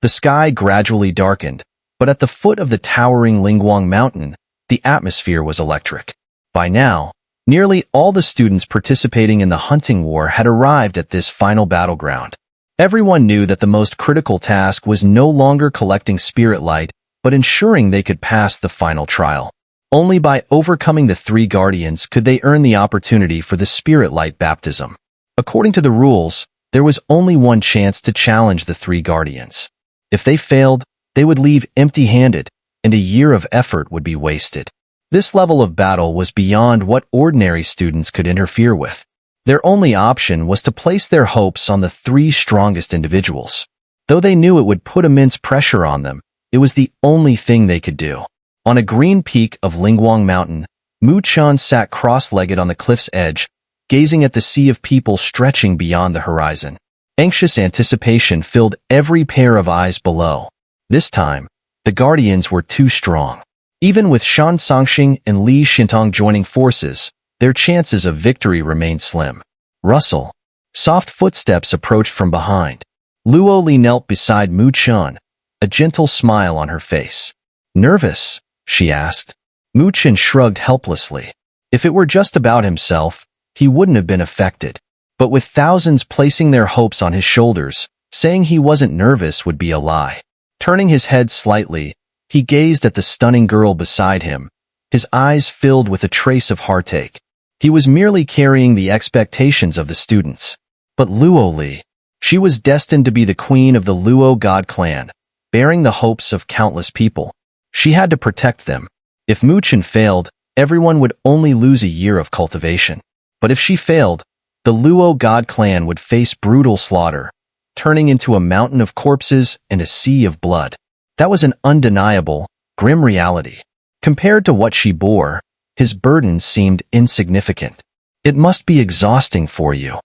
The sky gradually darkened, but at the foot of the towering Lingguang Mountain, the atmosphere was electric. By now, nearly all the students participating in the hunting war had arrived at this final battleground. Everyone knew that the most critical task was no longer collecting spirit light, but ensuring they could pass the final trial. Only by overcoming the three guardians could they earn the opportunity for the spirit light baptism. According to the rules, there was only one chance to challenge the three guardians. If they failed, they would leave empty-handed, and a year of effort would be wasted. This level of battle was beyond what ordinary students could interfere with. Their only option was to place their hopes on the three strongest individuals. Though they knew it would put immense pressure on them, it was the only thing they could do. On a green peak of Lingguang Mountain, Mu Chen sat cross-legged on the cliff's edge, gazing at the sea of people stretching beyond the horizon. Anxious anticipation filled every pair of eyes below. This time, the guardians were too strong. Even with Shan Songxing and Li Xintong joining forces, their chances of victory remained slim. Rustle. Soft footsteps approached from behind. Luo Li knelt beside Mu Chen, a gentle smile on her face. "Nervous?" she asked. Mu Chen shrugged helplessly. If it were just about himself, he wouldn't have been affected. But with thousands placing their hopes on his shoulders, saying he wasn't nervous would be a lie. Turning his head slightly, he gazed at the stunning girl beside him, his eyes filled with a trace of heartache. He was merely carrying the expectations of the students. But Luo Li, she was destined to be the queen of the Luo god clan, bearing the hopes of countless people. She had to protect them. If Mu Chen failed, everyone would only lose a year of cultivation. But if she failed, the Luo god clan would face brutal slaughter, turning into a mountain of corpses and a sea of blood. That was an undeniable, grim reality. Compared to what she bore, his burden seemed insignificant. "It must be exhausting for you."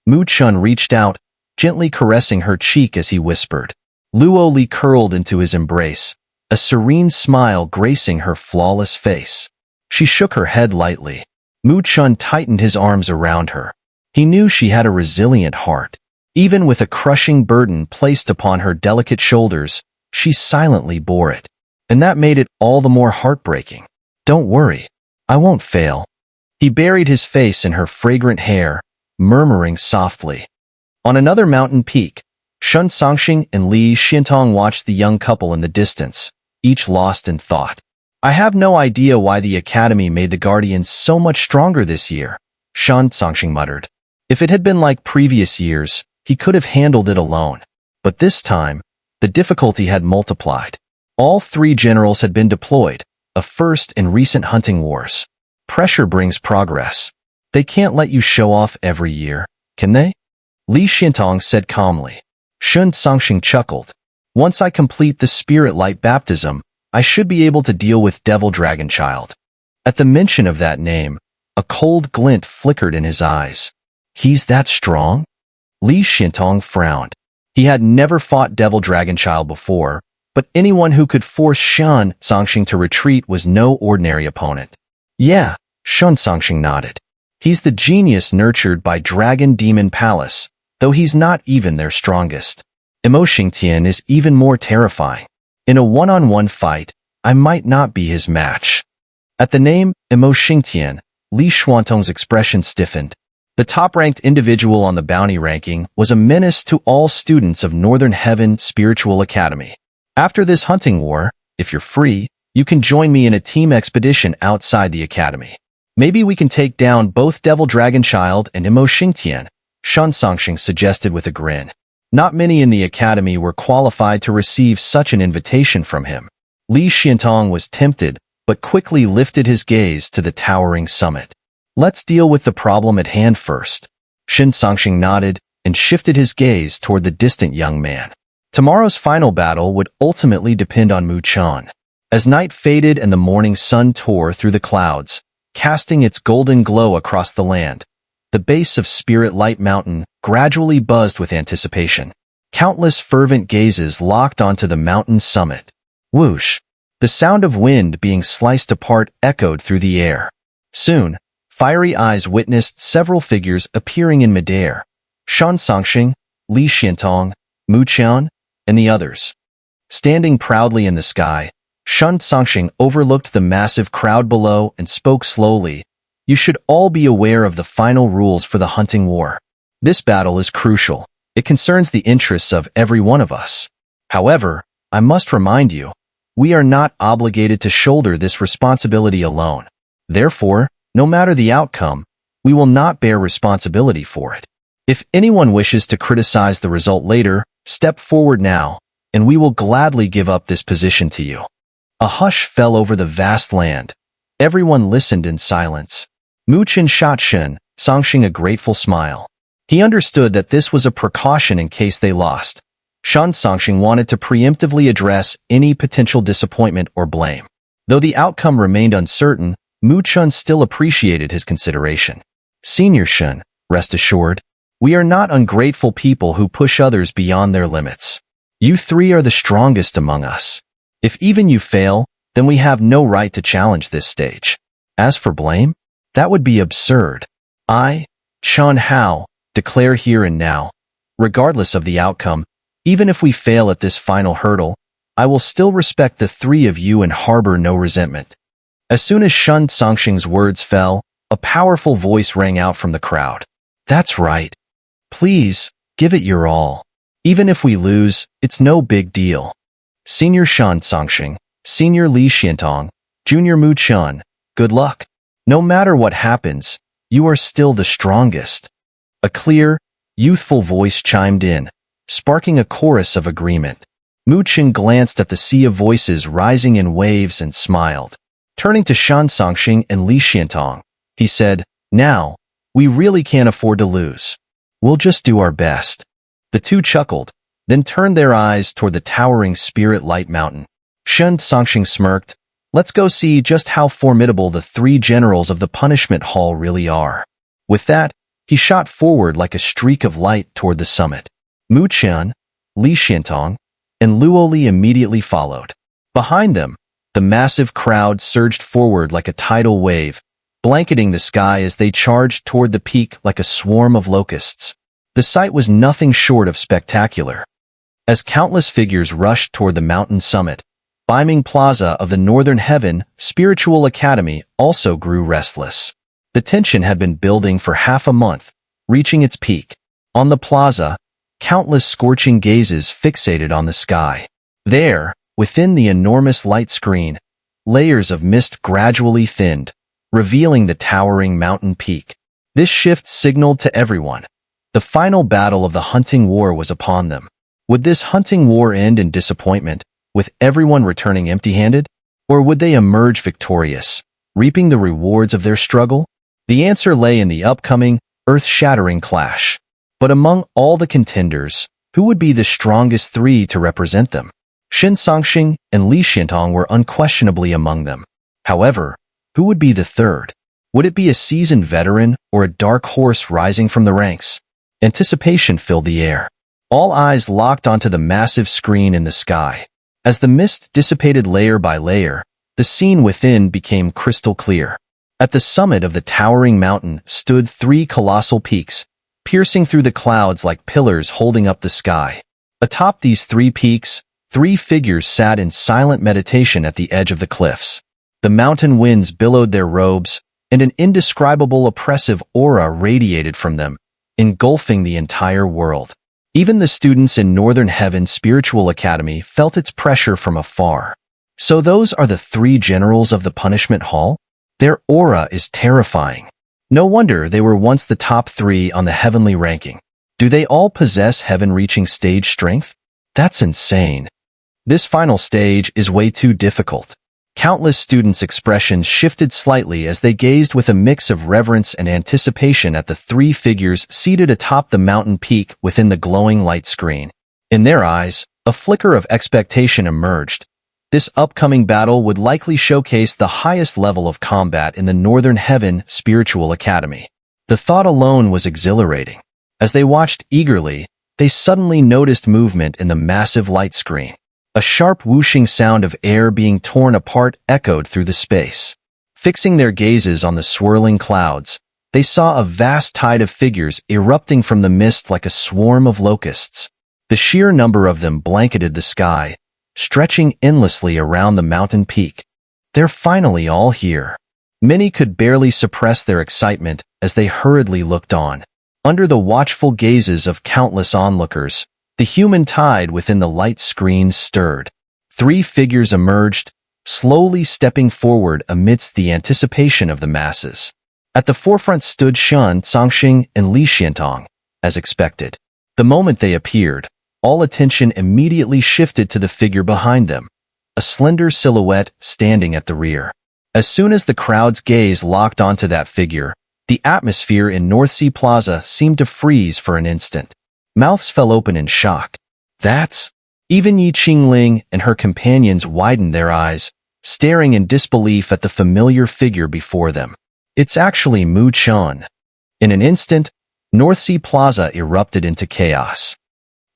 Mu Chen reached out, gently caressing her cheek as he whispered. Luo Li curled into his embrace, a serene smile gracing her flawless face. She shook her head lightly. Mu Chen tightened his arms around her. He knew she had a resilient heart. Even with a crushing burden placed upon her delicate shoulders, she silently bore it. And that made it all the more heartbreaking. "Don't worry. I won't fail." He buried his face in her fragrant hair, murmuring softly. On another mountain peak, Shan Songxing and Li Xintong watched the young couple in the distance, each lost in thought. "I have no idea why the academy made the guardians so much stronger this year," Shan Songxing muttered. If it had been like previous years, he could have handled it alone. But this time, the difficulty had multiplied. All three generals had been deployed, a first in recent hunting wars. Pressure brings progress. They can't let you show off every year, can they? Li Xintong said calmly. Shan Songxing chuckled. "Once I complete the spirit light baptism, I should be able to deal with Devil Dragon Child." At the mention of that name, a cold glint flickered in his eyes. "He's that strong?" Li Xintong frowned. He had never fought Devil Dragon Child before, but anyone who could force Shan Songxing to retreat was no ordinary opponent. "Yeah," Shan Songxing nodded. "He's the genius nurtured by Dragon Demon Palace, though he's not even their strongest. Imo Xingtian is even more terrifying. In a one-on-one fight, I might not be his match." At the name Imo Xingtian, Li Xuantong's expression stiffened. The top-ranked individual on the bounty ranking was a menace to all students of Northern Heaven Spiritual Academy. "After this hunting war, if you're free, you can join me in a team expedition outside the academy. Maybe we can take down both Devil Dragon Child and Imo Xingtian," Shan Songxing suggested with a grin. Not many in the academy were qualified to receive such an invitation from him. Li Xintong was tempted, but quickly lifted his gaze to the towering summit. "Let's deal with the problem at hand first." Shan Songxing nodded and shifted his gaze toward the distant young man. Tomorrow's final battle would ultimately depend on Mu Chen. As night faded and the morning sun tore through the clouds, casting its golden glow across the land, the base of Spirit Light Mountain gradually buzzed with anticipation. Countless fervent gazes locked onto the mountain's summit. Whoosh! The sound of wind being sliced apart echoed through the air. Soon, fiery eyes witnessed several figures appearing in midair. Shan Songxing, Li Xintong, Mu Chen, and the others. Standing proudly in the sky, Chen Songxing overlooked the massive crowd below and spoke slowly. You should all be aware of the final rules for the hunting war. This battle is crucial. It concerns the interests of every one of us. However, I must remind you, we are not obligated to shoulder this responsibility alone. Therefore, no matter the outcome, we will not bear responsibility for it. If anyone wishes to criticize the result later, step forward now, and we will gladly give up this position to you. A hush fell over the vast land. Everyone listened in silence. Mu Chen shot Chen Songxing a grateful smile. He understood that this was a precaution in case they lost. Chen Songxing wanted to preemptively address any potential disappointment or blame. Though the outcome remained uncertain, Mu Chen still appreciated his consideration. Senior Chen, rest assured, we are not ungrateful people who push others beyond their limits. You three are the strongest among us. If even you fail, then we have no right to challenge this stage. As for blame, that would be absurd. I, Chen Hao, declare here and now, regardless of the outcome, even if we fail at this final hurdle, I will still respect the three of you and harbor no resentment. As soon as Chen Songxing's words fell, a powerful voice rang out from the crowd. That's right. Please, give it your all. Even if we lose, it's no big deal. Senior Chen Songxing, Senior Li Xiantong, Junior Mu Chen, good luck. No matter what happens, you are still the strongest. A clear, youthful voice chimed in, sparking a chorus of agreement. Mu Chen glanced at the sea of voices rising in waves and smiled. Turning to Chen Songxing and Li Xiantong, he said, now, we really can't afford to lose. We'll just do our best. The two chuckled, then turned their eyes toward the towering Spirit Light Mountain. Chen Songxing smirked. Let's go see just how formidable the three generals of the punishment hall really are. With that, he shot forward like a streak of light toward the summit. Mu Chen, Li Xiantong, and Luo Li immediately followed. Behind them, the massive crowd surged forward like a tidal wave, blanketing the sky as they charged toward the peak like a swarm of locusts. The sight was nothing short of spectacular. As countless figures rushed toward the mountain summit, Beiming Plaza of the Northern Heaven Spiritual Academy also grew restless. The tension had been building for half a month, reaching its peak. On the plaza, countless scorching gazes fixated on the sky. There, within the enormous light screen, layers of mist gradually thinned, revealing the towering mountain peak. This shift signaled to everyone. The final battle of the hunting war was upon them. Would this hunting war end in disappointment, with everyone returning empty-handed? Or would they emerge victorious, reaping the rewards of their struggle? The answer lay in the upcoming, earth-shattering clash. But among all the contenders, who would be the strongest three to represent them? Chen Songxing and Li Xiantong were unquestionably among them. However, who would be the third? Would it be a seasoned veteran or a dark horse rising from the ranks? Anticipation filled the air. All eyes locked onto the massive screen in the sky. As the mist dissipated layer by layer, the scene within became crystal clear. At the summit of the towering mountain stood three colossal peaks, piercing through the clouds like pillars holding up the sky. Atop these three peaks, three figures sat in silent meditation at the edge of the cliffs. The mountain winds billowed their robes, and an indescribable oppressive aura radiated from them, engulfing the entire world. Even the students in Northern Heaven Spiritual Academy felt its pressure from afar. So those are the three generals of the punishment hall? Their aura is terrifying. No wonder they were once the top three on the heavenly ranking. Do they all possess heaven-reaching stage strength? That's insane. This final stage is way too difficult. Countless students' expressions shifted slightly as they gazed with a mix of reverence and anticipation at the three figures seated atop the mountain peak within the glowing light screen. In their eyes, a flicker of expectation emerged. This upcoming battle would likely showcase the highest level of combat in the Northern Heaven Spiritual Academy. The thought alone was exhilarating. As they watched eagerly, they suddenly noticed movement in the massive light screen. A sharp whooshing sound of air being torn apart echoed through the space. Fixing their gazes on the swirling clouds, they saw a vast tide of figures erupting from the mist like a swarm of locusts. The sheer number of them blanketed the sky, stretching endlessly around the mountain peak. They're finally all here. Many could barely suppress their excitement as they hurriedly looked on. Under the watchful gazes of countless onlookers, the human tide within the light screen stirred. 3 figures emerged, slowly stepping forward amidst the anticipation of the masses. At the forefront stood Shen, Zhangxing, and Li Xiantong, as expected. The moment they appeared, all attention immediately shifted to the figure behind them, a slender silhouette standing at the rear. As soon as the crowd's gaze locked onto that figure, the atmosphere in North Sea Plaza seemed to freeze for an instant. Mouths fell open in shock. That's... Even Yi Qingling and her companions widened their eyes, staring in disbelief at the familiar figure before them. It's actually Mu Chen. In an instant, North Sea Plaza erupted into chaos.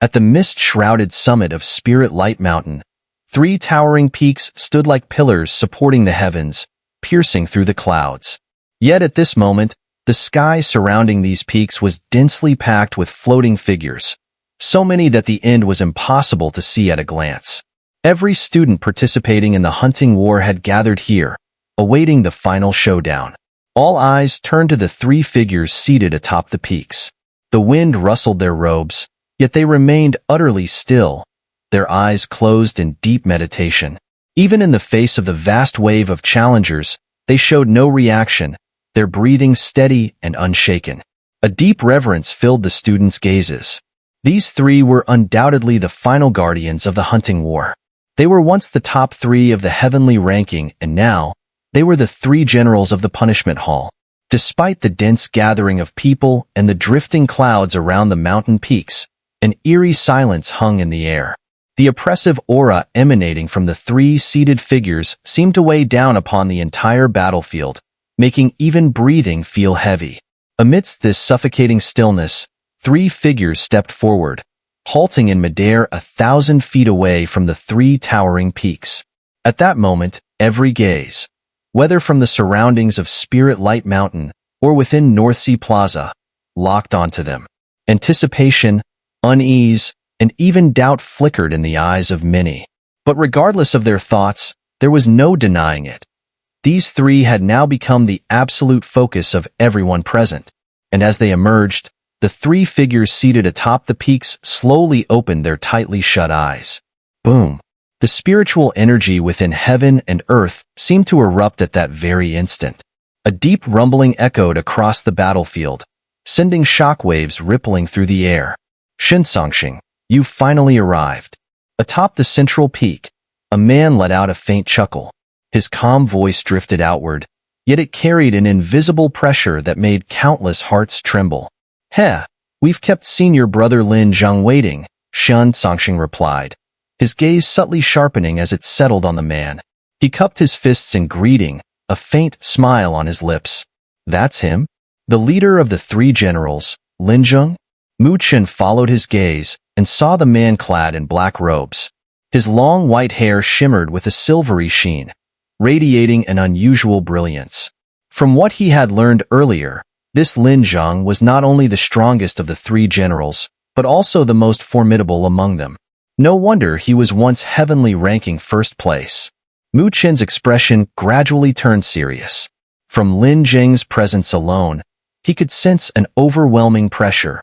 At the mist-shrouded summit of Spirit Light Mountain, 3 towering peaks stood like pillars supporting the heavens, piercing through the clouds. Yet at this moment, the sky surrounding these peaks was densely packed with floating figures, so many that the end was impossible to see at a glance. Every student participating in the hunting war had gathered here, awaiting the final showdown. All eyes turned to the 3 figures seated atop the peaks. The wind rustled their robes, yet they remained utterly still, their eyes closed in deep meditation. Even in the face of the vast wave of challengers, they showed no reaction, their breathing steady and unshaken. A deep reverence filled the students' gazes. These 3 were undoubtedly the final guardians of the hunting war. They were once the top 3 of the heavenly ranking, and now, they were the 3 generals of the punishment hall. Despite the dense gathering of people and the drifting clouds around the mountain peaks, an eerie silence hung in the air. The oppressive aura emanating from the 3 seated figures seemed to weigh down upon the entire battlefield, making even breathing feel heavy. Amidst this suffocating stillness, 3 figures stepped forward, halting in midair 1,000 feet away from the 3 towering peaks. At that moment, every gaze, whether from the surroundings of Spirit Light Mountain or within North Sea Plaza, locked onto them. Anticipation, unease, and even doubt flickered in the eyes of many. But regardless of their thoughts, there was no denying it. These 3 had now become the absolute focus of everyone present, and as they emerged, the 3 figures seated atop the peaks slowly opened their tightly shut eyes. Boom! The spiritual energy within heaven and earth seemed to erupt at that very instant. A deep rumbling echoed across the battlefield, sending shockwaves rippling through the air. Zhangxing, you've finally arrived. Atop the central peak, a man let out a faint chuckle. His calm voice drifted outward, yet it carried an invisible pressure that made countless hearts tremble. Heh, we've kept senior brother Lin Zhang waiting, Zhangxing replied, his gaze subtly sharpening as it settled on the man. He cupped his fists in greeting, a faint smile on his lips. That's him? The leader of the 3 generals, Lin Zhang? Mu Chen followed his gaze and saw the man clad in black robes. His long white hair shimmered with a silvery sheen, radiating an unusual brilliance. From what he had learned earlier, this Lin Zhang was not only the strongest of the 3 generals, but also the most formidable among them. No wonder he was once heavenly ranking first place. Mu Chen's expression gradually turned serious. From Lin Zhang's presence alone, he could sense an overwhelming pressure,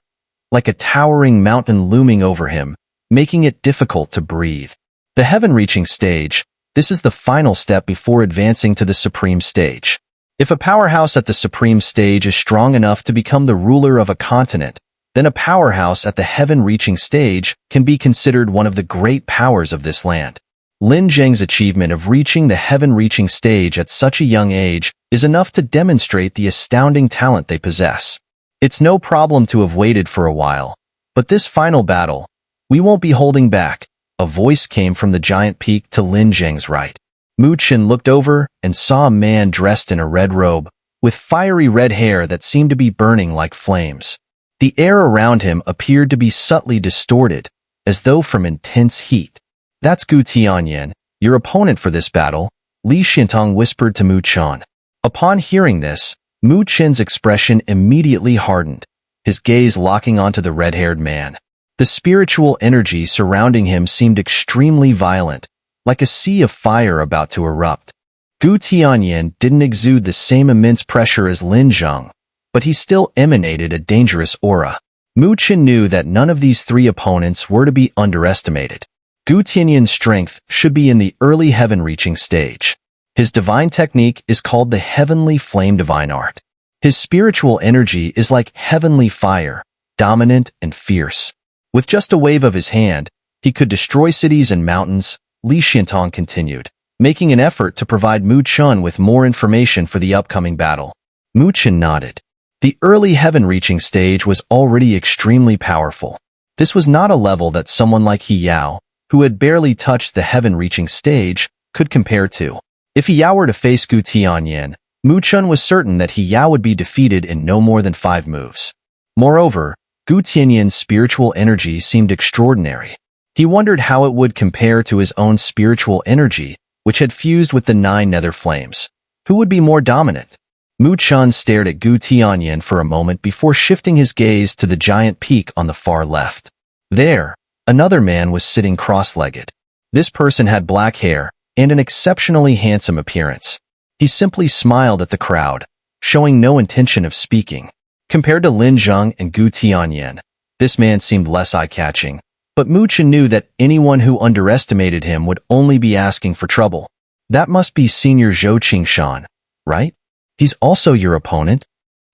like a towering mountain looming over him, making it difficult to breathe. The heaven-reaching stage, this is the final step before advancing to the supreme stage. If a powerhouse at the supreme stage is strong enough to become the ruler of a continent, then a powerhouse at the heaven-reaching stage can be considered one of the great powers of this land. Lin Zhang's achievement of reaching the heaven-reaching stage at such a young age is enough to demonstrate the astounding talent they possess. It's no problem to have waited for a while, but this final battle, we won't be holding back. A voice came from the giant peak to Lin Zhang's right. Mu Chen looked over and saw a man dressed in a red robe, with fiery red hair that seemed to be burning like flames. The air around him appeared to be subtly distorted, as though from intense heat. That's Gu Tianyan, your opponent for this battle, Li Xiantong whispered to Mu Chen. Upon hearing this, Mu Chen's expression immediately hardened, his gaze locking onto the red-haired man. The spiritual energy surrounding him seemed extremely violent, like a sea of fire about to erupt. Gu Tianyan didn't exude the same immense pressure as Lin Zheng, but he still emanated a dangerous aura. Mu Chen knew that none of these three opponents were to be underestimated. Gu Tianyan's strength should be in the early heaven-reaching stage. His divine technique is called the Heavenly Flame Divine Art. His spiritual energy is like heavenly fire, dominant and fierce. With just a wave of his hand, he could destroy cities and mountains, Li Xiantong continued, making an effort to provide Mu Chen with more information for the upcoming battle. Mu Chen nodded. The early heaven-reaching stage was already extremely powerful. This was not a level that someone like He Yao, who had barely touched the heaven-reaching stage, could compare to. If He Yao were to face Gu Tianyan, Mu Chen was certain that He Yao would be defeated in no more than 5 moves. Moreover, Gu Tianyan's spiritual energy seemed extraordinary. He wondered how it would compare to his own spiritual energy, which had fused with the 9 nether flames. Who would be more dominant? Mu Chen stared at Gu Tianyan for a moment before shifting his gaze to the giant peak on the far left. There, another man was sitting cross-legged. This person had black hair and an exceptionally handsome appearance. He simply smiled at the crowd, showing no intention of speaking. Compared to Lin Zheng and Gu Tianyan, this man seemed less eye-catching, but Mu Chen knew that anyone who underestimated him would only be asking for trouble. That must be Senior Zhou Qingshan, right? He's also your opponent?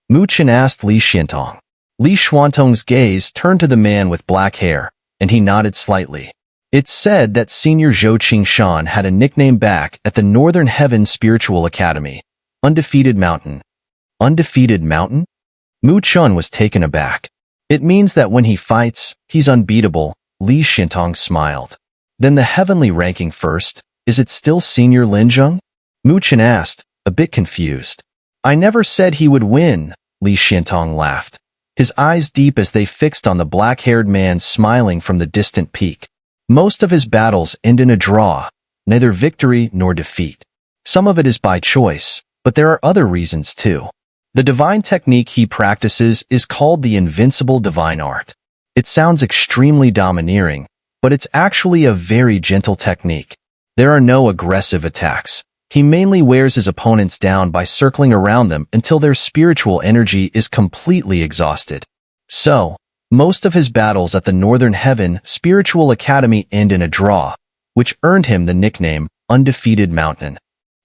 Mu Chen asked Li Xiantong. Li Xuantong's gaze turned to the man with black hair, and he nodded slightly. It's said that Senior Zhou Qingshan had a nickname back at the Northern Heaven Spiritual Academy, Undefeated Mountain. Undefeated Mountain? Mu Chen was taken aback. It means that when he fights, he's unbeatable, Li Xiantong smiled. Then the heavenly ranking first, is it still Senior Lin Zheng? Mu Chen asked, a bit confused. I never said he would win, Li Xiantong laughed, his eyes deep as they fixed on the black-haired man smiling from the distant peak. Most of his battles end in a draw, neither victory nor defeat. Some of it is by choice, but there are other reasons too. The divine technique he practices is called the Invincible Divine Art. It sounds extremely domineering, but it's actually a very gentle technique. There are no aggressive attacks. He mainly wears his opponents down by circling around them until their spiritual energy is completely exhausted. So, most of his battles at the Northern Heaven Spiritual Academy end in a draw, which earned him the nickname Undefeated Mountain.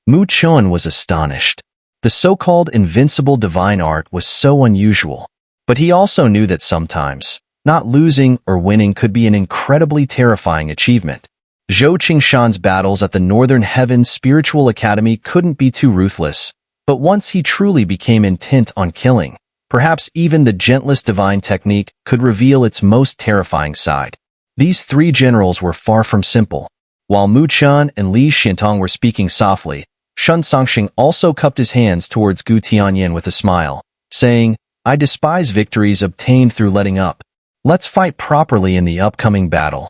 Mu Chen was astonished. The so-called Invincible Divine Art was so unusual, but he also knew that sometimes, not losing or winning could be an incredibly terrifying achievement. Zhou Qingshan's battles at the Northern Heaven Spiritual Academy couldn't be too ruthless, but once he truly became intent on killing, perhaps even the gentlest divine technique could reveal its most terrifying side. These 3 generals were far from simple. While Mu Chen and Li Xiantong were speaking softly, Shun Songxing also cupped his hands towards Gu Tianyan with a smile, saying, I despise victories obtained through letting up. Let's fight properly in the upcoming battle.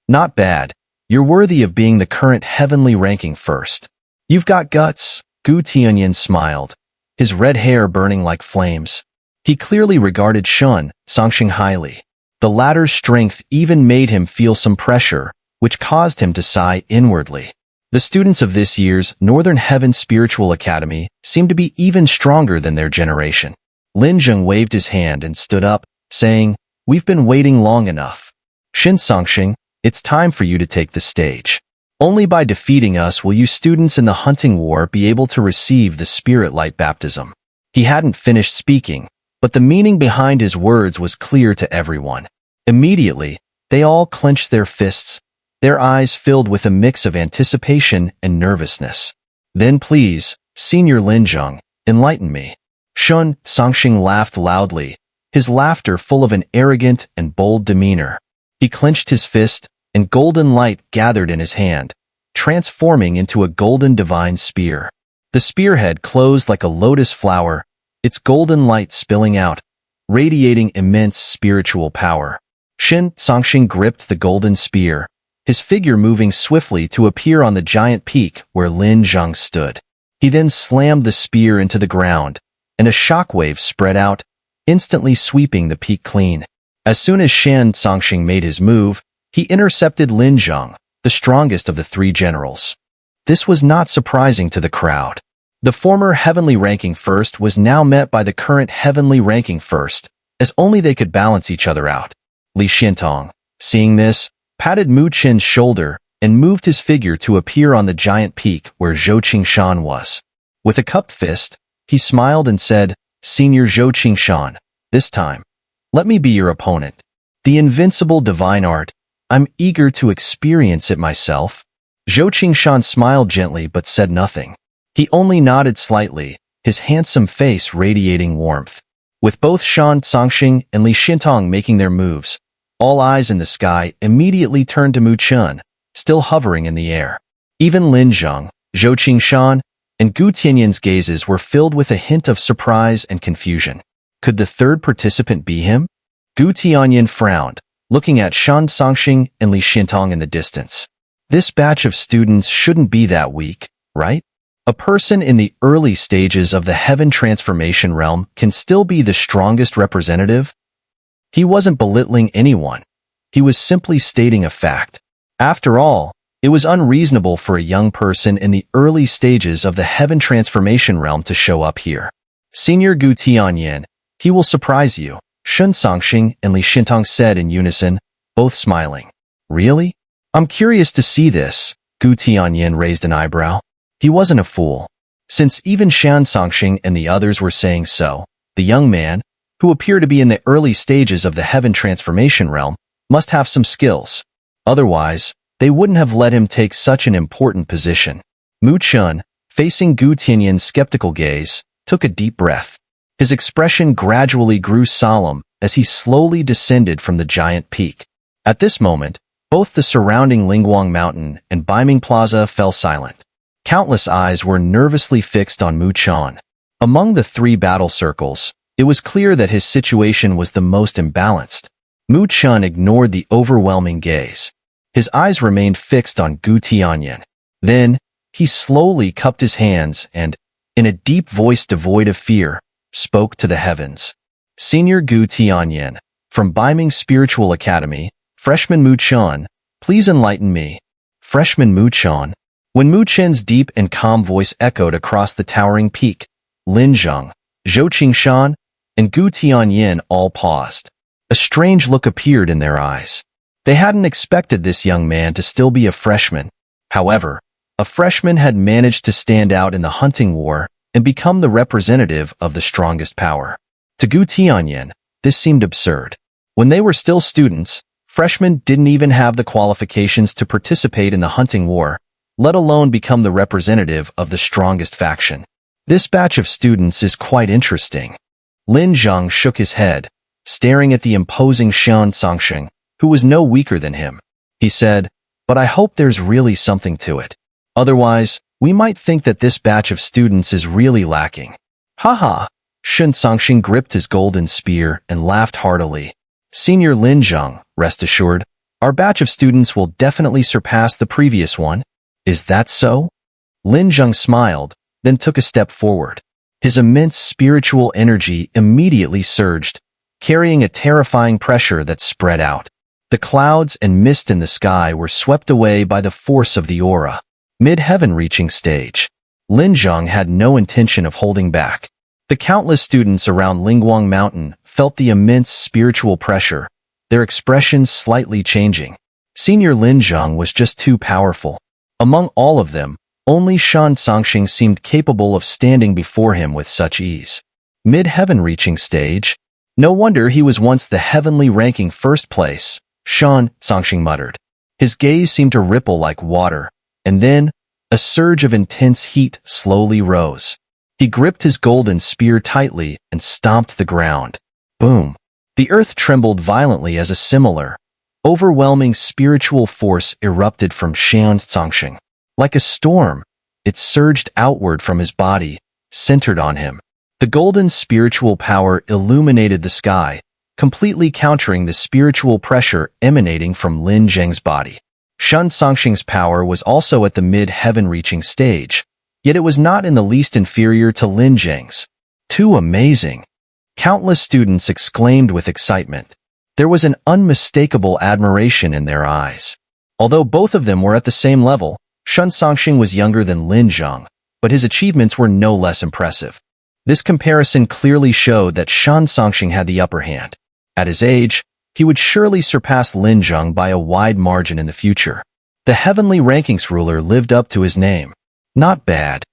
Not bad. You're worthy of being the current heavenly ranking first. You've got guts, Gu Tianyan smiled, his red hair burning like flames. He clearly regarded Shun Songxing highly. The latter's strength even made him feel some pressure, which caused him to sigh inwardly. The students of this year's Northern Heaven Spiritual Academy seemed to be even stronger than their generation. Lin Zheng waved his hand and stood up, saying, We've been waiting long enough. Shin Songxing, it's time for you to take the stage. Only by defeating us will you students in the hunting war be able to receive the spirit light baptism. He hadn't finished speaking, but the meaning behind his words was clear to everyone. Immediately, they all clenched their fists, their eyes filled with a mix of anticipation and nervousness. Then please, Senior Lin Zheng, enlighten me. Shun Songxing laughed loudly, his laughter full of an arrogant and bold demeanor. He clenched his fist, and golden light gathered in his hand, transforming into a golden divine spear. The spearhead closed like a lotus flower, its golden light spilling out, radiating immense spiritual power. Shin Songxing gripped the golden spear, his figure moving swiftly to appear on the giant peak where Lin Zheng stood. He then slammed the spear into the ground, and a shockwave spread out, instantly sweeping the peak clean. As soon as Shan Songxing made his move, he intercepted Lin Zhang, the strongest of the three generals. This was not surprising to the crowd. The former heavenly ranking first was now met by the current heavenly ranking first, as only they could balance each other out. Li Xintong, seeing this, patted Mu Chen's shoulder and moved his figure to appear on the giant peak where Zhou Qingshan was. With a cupped fist, he smiled and said, "Senior Zhou Qingshan, this time, let me be your opponent. The invincible divine art, I'm eager to experience it myself." Zhou Qingshan smiled gently but said nothing. He only nodded slightly, his handsome face radiating warmth. With both Shan Songxing and Li Xintong making their moves, all eyes in the sky immediately turned to Mu Chen, still hovering in the air. Even Lin Zhang, Zhou Qingshan, and Gu Tianyan's gazes were filled with a hint of surprise and confusion. Could the third participant be him? Gu Tianyan frowned, looking at Shan Songxing and Li Xintong in the distance. This batch of students shouldn't be that weak, right? A person in the early stages of the heaven transformation realm can still be the strongest representative? He wasn't belittling anyone. He was simply stating a fact. After all, it was unreasonable for a young person in the early stages of the heaven transformation realm to show up here. Senior Gu Tianyan, he will surprise you, Shan Songxing and Li Xintong said in unison, both smiling. Really? I'm curious to see this. Gu Tianyan raised an eyebrow. He wasn't a fool. Since even Shan Songxing and the others were saying so, the young man, who appeared to be in the early stages of the heaven transformation realm, must have some skills. Otherwise, they wouldn't have let him take such an important position. Mu Chen, facing Gu Tianyan's skeptical gaze, took a deep breath. His expression gradually grew solemn as he slowly descended from the giant peak. At this moment, both the surrounding Lingguang Mountain and Baiming Plaza fell silent. Countless eyes were nervously fixed on Mu Chen. Among the three battle circles, it was clear that his situation was the most imbalanced. Mu Chen ignored the overwhelming gaze. His eyes remained fixed on Gu Tianyan. Then, he slowly cupped his hands and, in a deep voice devoid of fear, spoke to the heavens. Senior Gu Tianyan, from Baiming Spiritual Academy, Freshman Mu Chen, please enlighten me. Freshman Mu Chen. When Mu Chen's deep and calm voice echoed across the towering peak, Lin Zhang, Zhou Qingshan, and Gu Tianyan all paused. A strange look appeared in their eyes. They hadn't expected this young man to still be a freshman. However, a freshman had managed to stand out in the hunting war and become the representative of the strongest power. To Gu Tianyan, this seemed absurd. When they were still students, freshmen didn't even have the qualifications to participate in the hunting war, let alone become the representative of the strongest faction. This batch of students is quite interesting. Lin Zhang shook his head, staring at the imposing Shan Songxing, who was no weaker than him. He said, "But I hope there's really something to it. Otherwise, we might think that this batch of students is really lacking." "Haha!" Shan Songxing gripped his golden spear and laughed heartily. "Senior Lin Zhang, rest assured, our batch of students will definitely surpass the previous one." "Is that so?" Lin Zhang smiled, then took a step forward. His immense spiritual energy immediately surged, carrying a terrifying pressure that spread out. The clouds and mist in the sky were swept away by the force of the aura. Mid-heaven reaching stage. Lin Zhang had no intention of holding back. The countless students around Lingguang Mountain felt the immense spiritual pressure, their expressions slightly changing. Senior Lin Zhang was just too powerful. Among all of them, only Shan Songxing seemed capable of standing before him with such ease. Mid-heaven reaching stage? No wonder he was once the heavenly ranking first place, Shan Songxing muttered. His gaze seemed to ripple like water, and then, a surge of intense heat slowly rose. He gripped his golden spear tightly and stomped the ground. Boom! The earth trembled violently as a similar, overwhelming spiritual force erupted from Shan Songxing. Like a storm, it surged outward from his body, centered on him. The golden spiritual power illuminated the sky, completely countering the spiritual pressure emanating from Lin Zhang's body. Shan Songxing's power was also at the mid-heaven reaching stage, yet it was not in the least inferior to Lin Zhang's. Too amazing! Countless students exclaimed with excitement. There was an unmistakable admiration in their eyes. Although both of them were at the same level, Shun Songxing was younger than Lin Zhang, but his achievements were no less impressive. This comparison clearly showed that Shun Songxing had the upper hand. At his age, he would surely surpass Lin Zhang by a wide margin in the future. The heavenly rankings ruler lived up to his name. Not bad.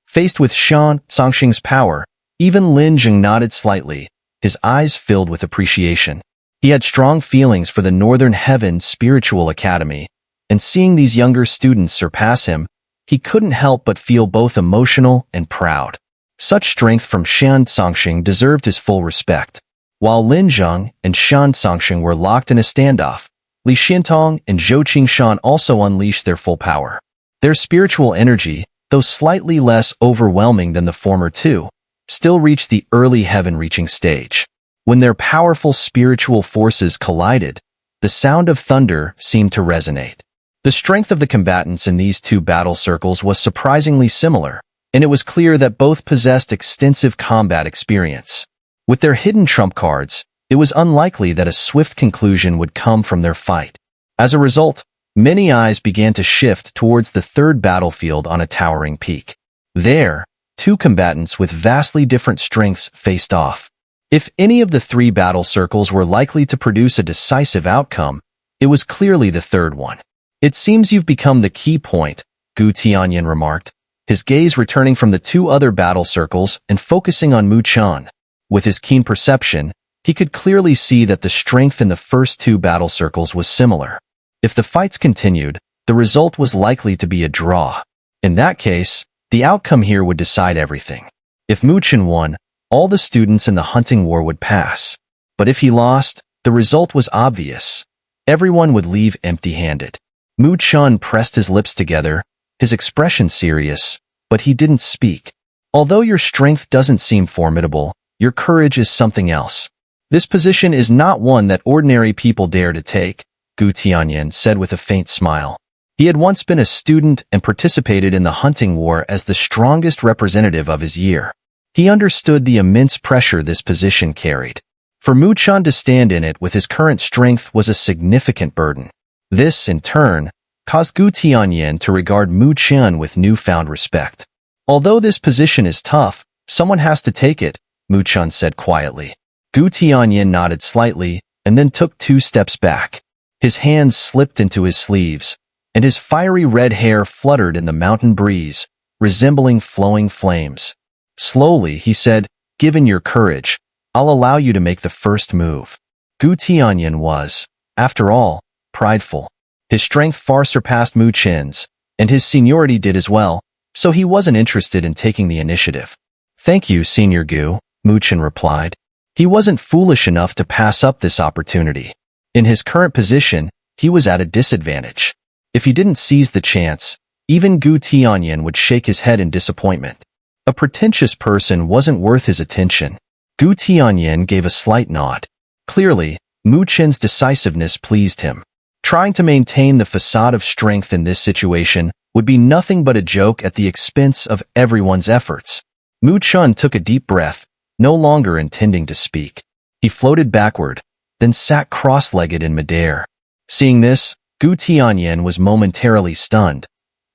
Faced with Shun Songxing's power, even Lin Zhang nodded slightly, his eyes filled with appreciation. He had strong feelings for the Northern Heaven Spiritual Academy, and seeing these younger students surpass him, he couldn't help but feel both emotional and proud. Such strength from Shun Songxing deserved his full respect. While Lin Zhang and Shun Songxing were locked in a standoff, Li Xintong and Zhou Qingshan also unleashed their full power. Their spiritual energy, though slightly less overwhelming than the former two, still reached the early heaven-reaching stage. When their powerful spiritual forces collided, the sound of thunder seemed to resonate. The strength of the combatants in these two battle circles was surprisingly similar, and it was clear that both possessed extensive combat experience. With their hidden trump cards, it was unlikely that a swift conclusion would come from their fight. As a result, many eyes began to shift towards the third battlefield on a towering peak. There, two combatants with vastly different strengths faced off. If any of the three battle circles were likely to produce a decisive outcome, it was clearly the third one. "It seems you've become the key point," Gu Tianyan remarked, his gaze returning from the two other battle circles and focusing on Mu Chen. With his keen perception, he could clearly see that the strength in the first two battle circles was similar. If the fights continued, the result was likely to be a draw. In that case, the outcome here would decide everything. If Mu Chen won, all the students in the hunting war would pass. But if he lost, the result was obvious. Everyone would leave empty-handed. Mu Chen pressed his lips together, his expression serious, but he didn't speak. "Although your strength doesn't seem formidable, your courage is something else. This position is not one that ordinary people dare to take," Gu Tianyan said with a faint smile. He had once been a student and participated in the hunting war as the strongest representative of his year. He understood the immense pressure this position carried. For Mu Chen to stand in it with his current strength was a significant burden. This, in turn, caused Gu Tianyan to regard Mu Chen with newfound respect. "Although this position is tough, someone has to take it," Mu Chen said quietly. Gu Tianyan nodded slightly and then took 2 steps back. His hands slipped into his sleeves, and his fiery red hair fluttered in the mountain breeze, resembling flowing flames. Slowly, he said, "Given your courage, I'll allow you to make the first move." Gu Tianyan was, after all, prideful. His strength far surpassed Mu Chen's, and his seniority did as well, so he wasn't interested in taking the initiative. "Thank you, Senior Gu," Mu Chen replied. He wasn't foolish enough to pass up this opportunity. In his current position, he was at a disadvantage. If he didn't seize the chance, even Gu Tianyan would shake his head in disappointment. A pretentious person wasn't worth his attention. Gu Tianyan gave a slight nod. Clearly, Mu Chen's decisiveness pleased him. Trying to maintain the facade of strength in this situation would be nothing but a joke at the expense of everyone's efforts. Mu Chen took a deep breath, no longer intending to speak. He floated backward, then sat cross-legged in midair. Seeing this, Gu Tianyan was momentarily stunned.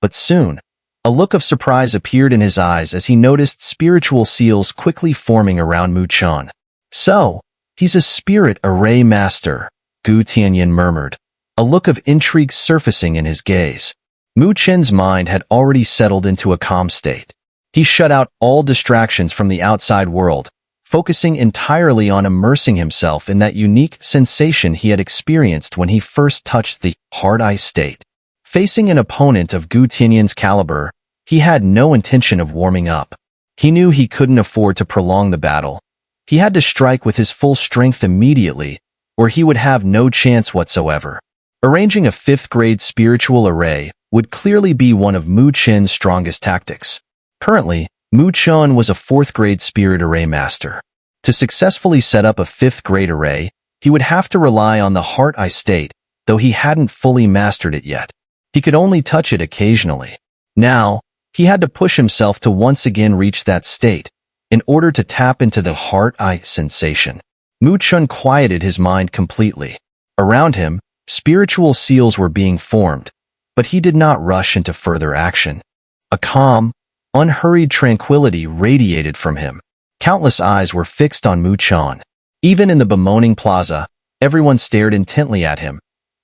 But soon, a look of surprise appeared in his eyes as he noticed spiritual seals quickly forming around Mu Chen. "So, he's a spirit array master," Gu Tianyan murmured, a look of intrigue surfacing in his gaze. Mu Chen's mind had already settled into a calm state. He shut out all distractions from the outside world, focusing entirely on immersing himself in that unique sensation he had experienced when he first touched the hard ice state. Facing an opponent of Gu Tianyan's caliber, he had no intention of warming up. He knew he couldn't afford to prolong the battle. He had to strike with his full strength immediately, or he would have no chance whatsoever. Arranging a 5th-grade spiritual array would clearly be one of Mu Chen's strongest tactics. Currently, Mu Chen was a 4th-grade spirit array master. To successfully set up a 5th-grade array, he would have to rely on the heart eye state, though he hadn't fully mastered it yet. He could only touch it occasionally. Now, he had to push himself to once again reach that state, in order to tap into the heart eye sensation. Mu Chun quieted his mind completely. Around him, spiritual seals were being formed, but he did not rush into further action. A calm, unhurried tranquility radiated from him. Countless eyes were fixed on Mu Chun. Even in the bemoaning plaza, everyone stared intently at him,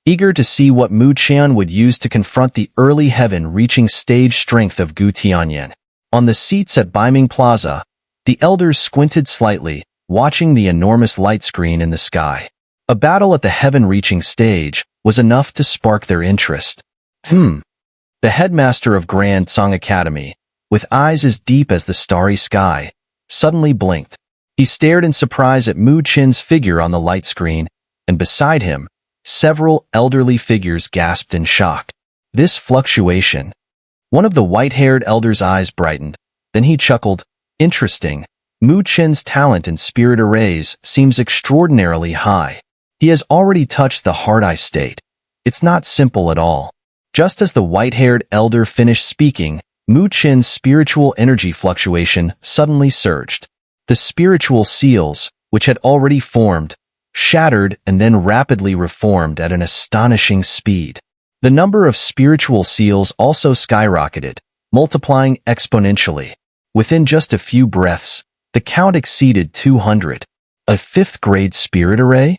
eager to see what Mu Chun would use to confront the early heaven-reaching stage strength of Gu Tianyan. On the seats at Baiming Plaza, the elders squinted slightly, watching the enormous light screen in the sky. A battle at the heaven-reaching stage was enough to spark their interest. The headmaster of Grand Song Academy, with eyes as deep as the starry sky, suddenly blinked. He stared in surprise at Mu Chun's figure on the light screen, and beside him, several elderly figures gasped in shock. This fluctuation. One of the white-haired elders' eyes brightened. Then he chuckled. Interesting. Mu Chun's talent in spirit arrays seems extraordinarily high. He has already touched the heart-eye state. It's not simple at all. Just as the white-haired elder finished speaking, Mu Chun's spiritual energy fluctuation suddenly surged. The spiritual seals, which had already formed, shattered and then rapidly reformed at an astonishing speed. The number of spiritual seals also skyrocketed, multiplying exponentially. Within just a few breaths, the count exceeded 200. A fifth-grade spirit array?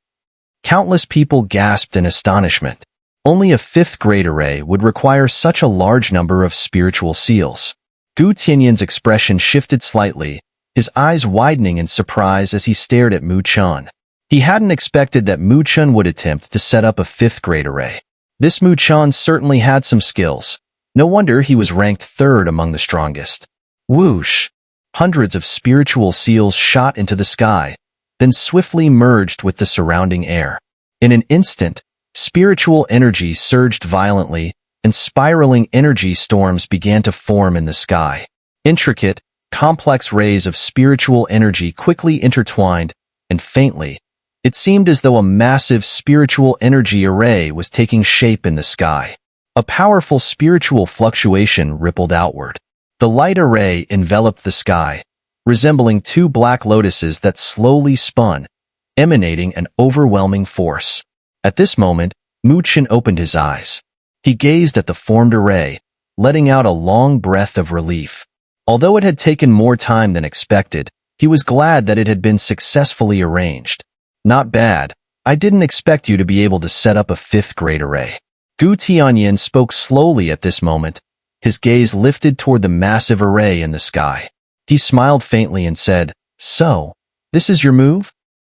Countless people gasped in astonishment. Only a fifth-grade array would require such a large number of spiritual seals. Gu Tianyan's expression shifted slightly, his eyes widening in surprise as he stared at Mu Chun. He hadn't expected that Mu Chun would attempt to set up a fifth-grade array. This Mu Chun certainly had some skills. No wonder he was ranked third among the strongest. Whoosh! Hundreds of spiritual seals shot into the sky, then swiftly merged with the surrounding air. In an instant, spiritual energy surged violently, and spiraling energy storms began to form in the sky. Intricate, complex rays of spiritual energy quickly intertwined, and faintly, it seemed as though a massive spiritual energy array was taking shape in the sky. A powerful spiritual fluctuation rippled outward. The light array enveloped the sky, resembling two black lotuses that slowly spun, emanating an overwhelming force. At this moment, Mu Chun opened his eyes. He gazed at the formed array, letting out a long breath of relief. Although it had taken more time than expected, he was glad that it had been successfully arranged. Not bad. I didn't expect you to be able to set up a fifth-grade array. Gu Tianyan spoke slowly at this moment, his gaze lifted toward the massive array in the sky. He smiled faintly and said, "So, this is your move?"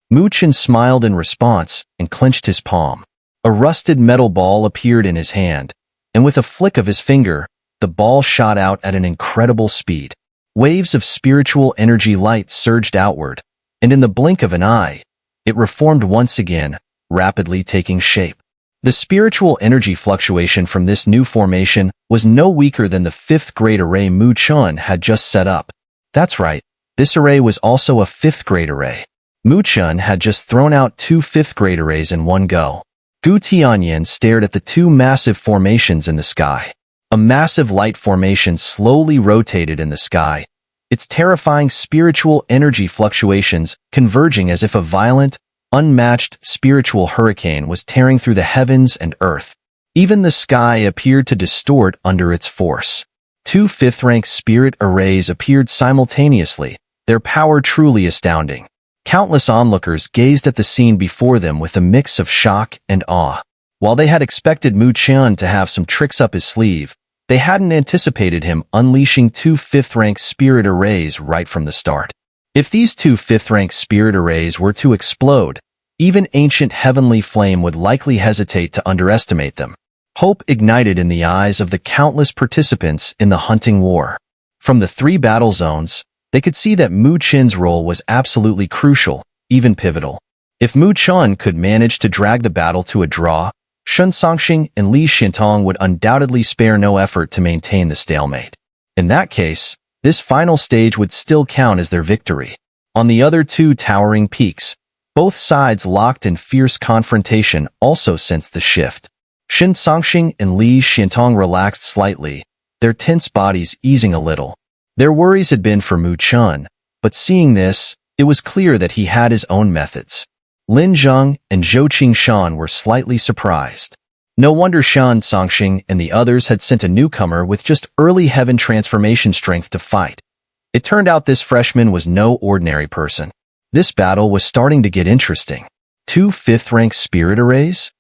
Mu Chun smiled in response and clenched his palm. A rusted metal ball appeared in his hand, and with a flick of his finger, the ball shot out at an incredible speed. Waves of spiritual energy light surged outward, and in the blink of an eye, it reformed once again, rapidly taking shape. The spiritual energy fluctuation from this new formation was no weaker than the fifth-grade array Mu Chun had just set up. That's right, this array was also a fifth-grade array. Mu Chun had just thrown out two fifth-grade arrays in one go. Gu Tianyan stared at the two massive formations in the sky. A massive light formation slowly rotated in the sky, its terrifying spiritual energy fluctuations converging as if a violent, unmatched spiritual hurricane was tearing through the heavens and earth. Even the sky appeared to distort under its force. Two fifth-rank spirit arrays appeared simultaneously, their power truly astounding. Countless onlookers gazed at the scene before them with a mix of shock and awe. While they had expected Mu Chun to have some tricks up his sleeve, they hadn't anticipated him unleashing two fifth-rank spirit arrays right from the start. If these two fifth-rank spirit arrays were to explode, even ancient heavenly flame would likely hesitate to underestimate them. Hope ignited in the eyes of the countless participants in the hunting war. From the three battle zones, they could see that Mu Chun's role was absolutely crucial, even pivotal. If Mu Chun could manage to drag the battle to a draw, Sun Songxing and Li Xintong would undoubtedly spare no effort to maintain the stalemate. In that case, this final stage would still count as their victory. On the other two towering peaks, both sides locked in fierce confrontation also sensed the shift. Sun Songxing and Li Xintong relaxed slightly, their tense bodies easing a little. Their worries had been for Mu Chun, but seeing this, it was clear that he had his own methods. Lin Zheng and Zhou Qingshan were slightly surprised. No wonder Shan Songxing and the others had sent a newcomer with just early heaven transformation strength to fight. It turned out this freshman was no ordinary person. This battle was starting to get interesting. 2 5th-rank spirit arrays?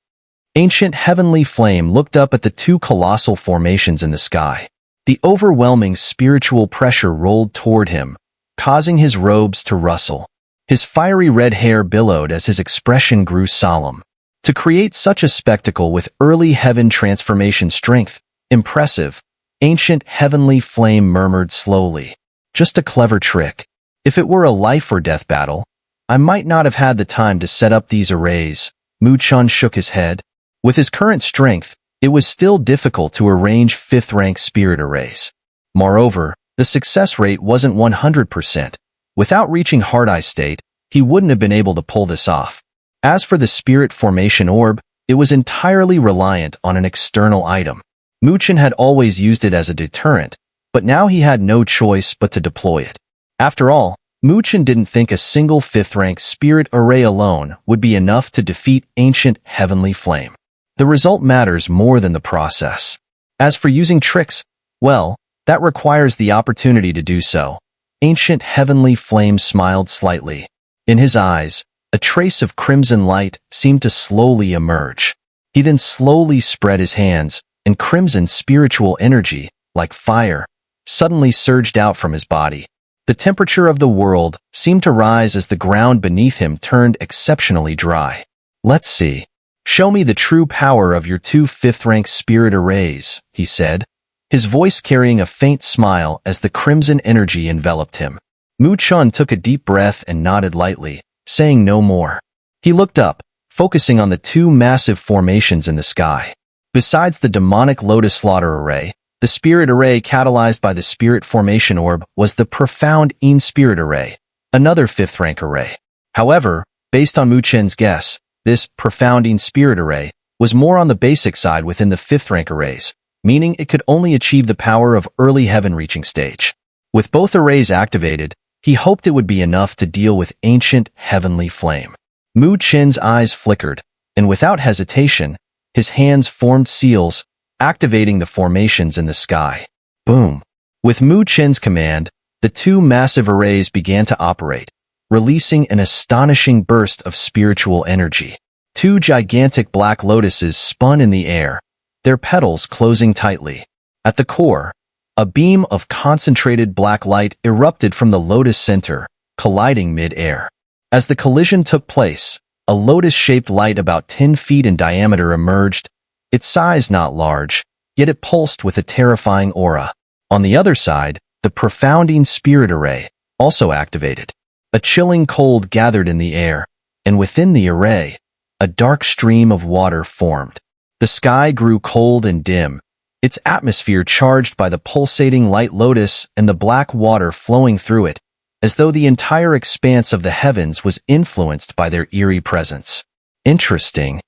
Ancient Heavenly Flame looked up at the 2 colossal formations in the sky. The overwhelming spiritual pressure rolled toward him, causing his robes to rustle. His fiery red hair billowed as his expression grew solemn. To create such a spectacle with early heaven transformation strength, impressive, Ancient Heavenly Flame murmured slowly. Just a clever trick. If it were a life or death battle, I might not have had the time to set up these arrays. Mu Chun shook his head. With his current strength, it was still difficult to arrange 5th-rank spirit arrays. Moreover, the success rate wasn't 100%. Without reaching Hard-Eye state, he wouldn't have been able to pull this off. As for the spirit formation orb, it was entirely reliant on an external item. Mu Chun had always used it as a deterrent, but now he had no choice but to deploy it. After all, Mu Chun didn't think a single 5th-rank spirit array alone would be enough to defeat Ancient Heavenly Flame. The result matters more than the process. As for using tricks, well, that requires the opportunity to do so. Ancient Heavenly Flame smiled slightly. In his eyes, a trace of crimson light seemed to slowly emerge. He then slowly spread his hands, and crimson spiritual energy, like fire, suddenly surged out from his body. The temperature of the world seemed to rise as the ground beneath him turned exceptionally dry. Let's see. Show me the true power of your 2 5th-rank spirit arrays, he said, his voice carrying a faint smile as the crimson energy enveloped him. Mu Chun took a deep breath and nodded lightly, saying no more. He looked up, focusing on the 2 massive formations in the sky. Besides the demonic lotus slaughter array, the spirit array catalyzed by the spirit formation orb was the profound Een spirit array, another 5th-rank array. However, based on Mu Chun's guess, this profound Een spirit array was more on the basic side within the 5th-rank arrays, meaning it could only achieve the power of early heaven reaching stage. With both arrays activated, he hoped it would be enough to deal with Ancient Heavenly Flame. Mu Chun's eyes flickered, and without hesitation, his hands formed seals, activating the formations in the sky. Boom! With Mu Chun's command, the 2 massive arrays began to operate, releasing an astonishing burst of spiritual energy. 2 gigantic black lotuses spun in the air, their petals closing tightly. At the core, a beam of concentrated black light erupted from the lotus center, colliding mid-air. As the collision took place, a lotus-shaped light about 10 feet in diameter emerged, its size not large, yet it pulsed with a terrifying aura. On the other side, the profounding spirit array, also activated. A chilling cold gathered in the air, and within the array, a dark stream of water formed. The sky grew cold and dim, its atmosphere charged by the pulsating light lotus and the black water flowing through it, as though the entire expanse of the heavens was influenced by their eerie presence. Interesting.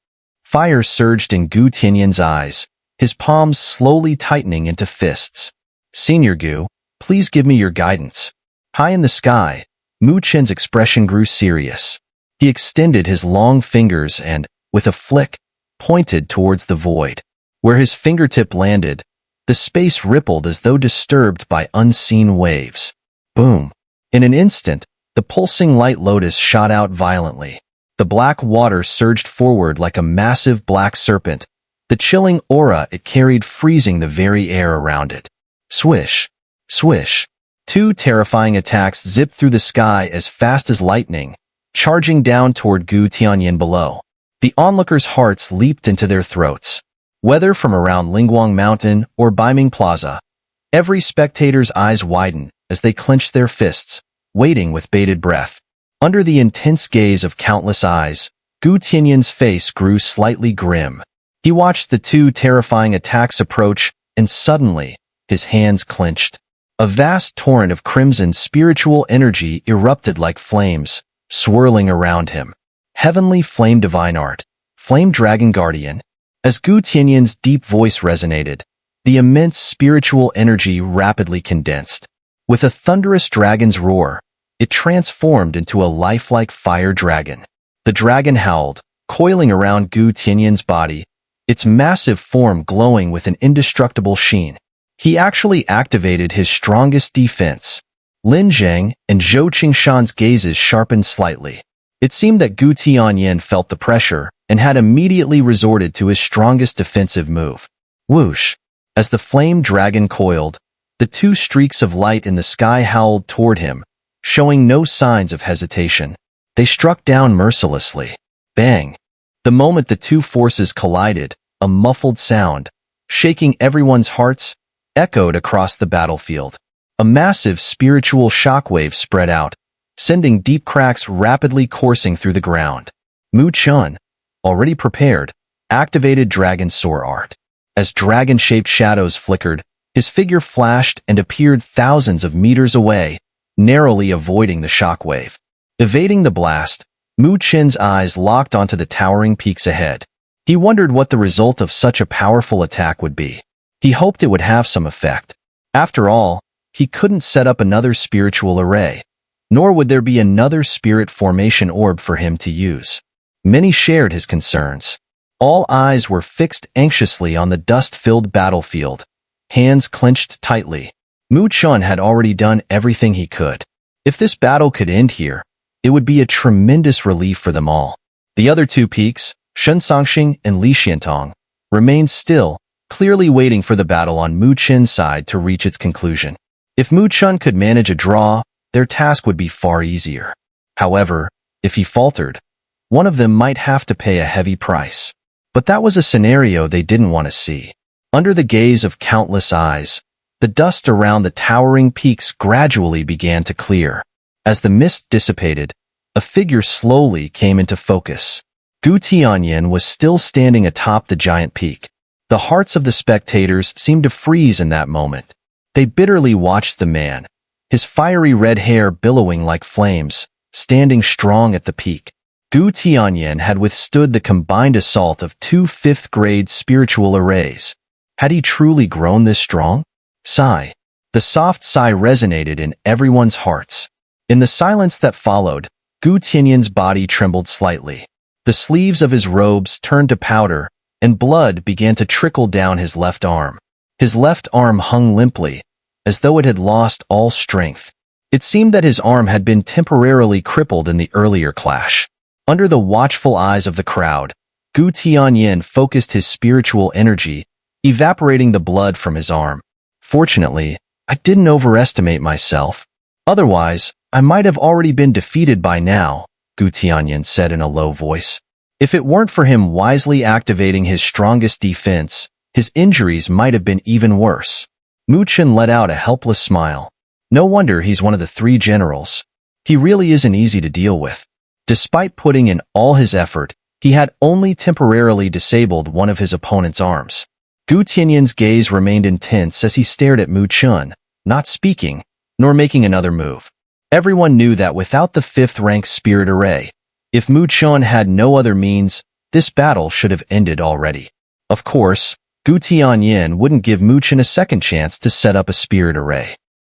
Fire surged in Gu Tianyan's eyes, his palms slowly tightening into fists. Senior Gu, please give me your guidance. High in the sky, Mu Chun's expression grew serious. He extended his long fingers and, with a flick, pointed towards the void. Where his fingertip landed, the space rippled as though disturbed by unseen waves. Boom! In an instant, the pulsing light lotus shot out violently. The black water surged forward like a massive black serpent, the chilling aura it carried freezing the very air around it. Swish! Swish! 2 terrifying attacks zipped through the sky as fast as lightning, charging down toward Gu Tianyan below. The onlookers' hearts leaped into their throats. Whether from around Lingguang Mountain or Baiming Plaza, every spectator's eyes widened as they clenched their fists, waiting with bated breath. Under the intense gaze of countless eyes, Gu Tianyan's face grew slightly grim. He watched the 2 terrifying attacks approach, and suddenly, his hands clenched. A vast torrent of crimson spiritual energy erupted like flames, swirling around him. Heavenly Flame Divine Art, Flame Dragon Guardian. As Gu Tianyan's deep voice resonated, the immense spiritual energy rapidly condensed. With a thunderous dragon's roar, it transformed into a lifelike fire dragon. The dragon howled, coiling around Gu Tianyan's body, its massive form glowing with an indestructible sheen. He actually activated his strongest defense. Lin Zhang and Zhou Qingshan's gazes sharpened slightly. It seemed that Gu Tianyan felt the pressure and had immediately resorted to his strongest defensive move. Whoosh! As the flame dragon coiled, the two streaks of light in the sky howled toward him, showing no signs of hesitation. They struck down mercilessly. Bang! The moment the two forces collided, a muffled sound, shaking everyone's hearts, echoed across the battlefield. A massive spiritual shockwave spread out, sending deep cracks rapidly coursing through the ground. Mu Chun, already prepared, activated Dragon Soar Art. As dragon-shaped shadows flickered, his figure flashed and appeared thousands of meters away, narrowly avoiding the shockwave. Evading the blast, Mu Chen's eyes locked onto the towering peaks ahead. He wondered what the result of such a powerful attack would be. He hoped it would have some effect. After all, he couldn't set up another spiritual array, nor would there be another spirit formation orb for him to use. Many shared his concerns. All eyes were fixed anxiously on the dust-filled battlefield, hands clenched tightly. Mu Chun had already done everything he could. If this battle could end here, it would be a tremendous relief for them all. The other two peaks, Shen Songxing and Li Xiantong, remained still, clearly waiting for the battle on Mu Chen's side to reach its conclusion. If Mu Chun could manage a draw, their task would be far easier. However, if he faltered, one of them might have to pay a heavy price. But that was a scenario they didn't want to see. Under the gaze of countless eyes, the dust around the towering peaks gradually began to clear. As the mist dissipated, a figure slowly came into focus. Gu Tianyan was still standing atop the giant peak. The hearts of the spectators seemed to freeze in that moment. They bitterly watched the man, his fiery red hair billowing like flames, standing strong at the peak. Gu Tianyan had withstood the combined assault of two fifth-grade spiritual arrays. Had he truly grown this strong? Sigh. The soft sigh resonated in everyone's hearts. In the silence that followed, Gu Tianyan's body trembled slightly. The sleeves of his robes turned to powder, and blood began to trickle down his left arm. His left arm hung limply, as though it had lost all strength. It seemed that his arm had been temporarily crippled in the earlier clash. Under the watchful eyes of the crowd, Gu Tianyan focused his spiritual energy, evaporating the blood from his arm. Fortunately, I didn't overestimate myself. Otherwise, I might have already been defeated by now, Gu Tianyan said in a low voice. If it weren't for him wisely activating his strongest defense, his injuries might have been even worse. Mu Chen let out a helpless smile. No wonder he's one of the three generals. He really isn't easy to deal with. Despite putting in all his effort, he had only temporarily disabled one of his opponent's arms. Gu Tianyan's gaze remained intense as he stared at Mu Chen, not speaking, nor making another move. Everyone knew that without the fifth-rank spirit array, if Mu Chen had no other means, this battle should have ended already. Of course, Gu Tianyan wouldn't give Mu Chen a second chance to set up a spirit array.